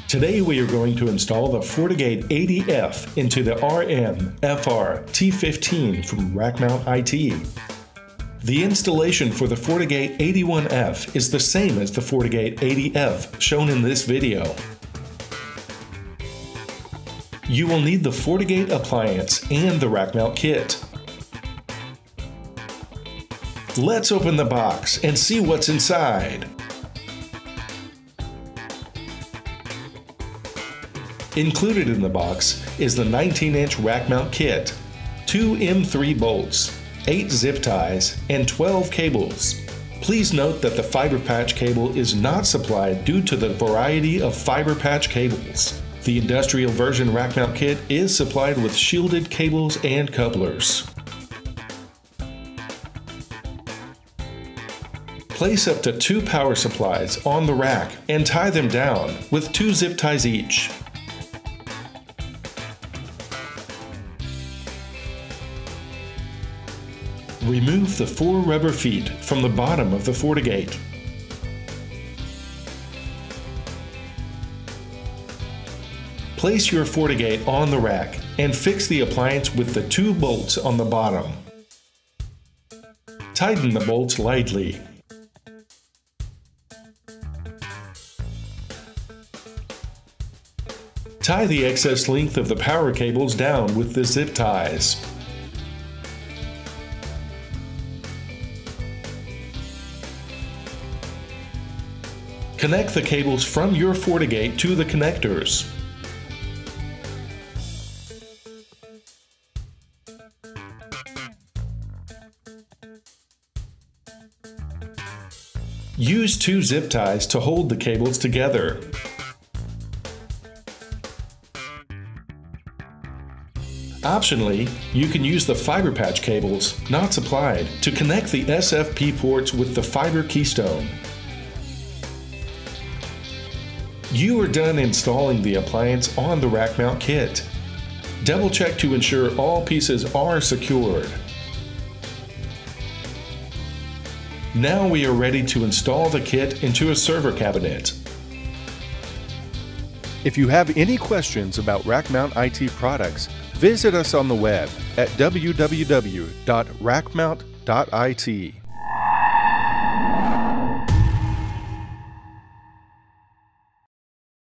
Today we are going to install the FORTIGATE 80F into the RM-FR-T15 from Rackmount.IT. The installation for the FORTIGATE 81F is the same as the FORTIGATE 80F shown in this video. You will need the FORTIGATE appliance and the rack mount kit. Let's open the box and see what's inside. Included in the box is the 19-inch rack mount kit, 2 M3 bolts, 8 zip ties, and 12 cables. Please note that the fiber patch cable is not supplied due to the variety of fiber patch cables. The industrial version rack mount kit is supplied with shielded cables and couplers. Place up to 2 power supplies on the rack and tie them down with 2 zip ties each. Remove the 4 rubber feet from the bottom of the FORTIGATE. Place your FORTIGATE on the rack and fix the appliance with the 2 bolts on the bottom. Tighten the bolts lightly. Tie the excess length of the power cables down with the zip ties. Connect the cables from your FORTIGATE to the connectors. Use 2 zip ties to hold the cables together. Optionally, you can use the fiber patch cables, not supplied, to connect the SFP ports with the fiber keystone. You are done installing the appliance on the rack mount kit. Double check to ensure all pieces are secured. Now we are ready to install the kit into a server cabinet. If you have any questions about Rackmount.IT products, visit us on the web at www.rackmount.it.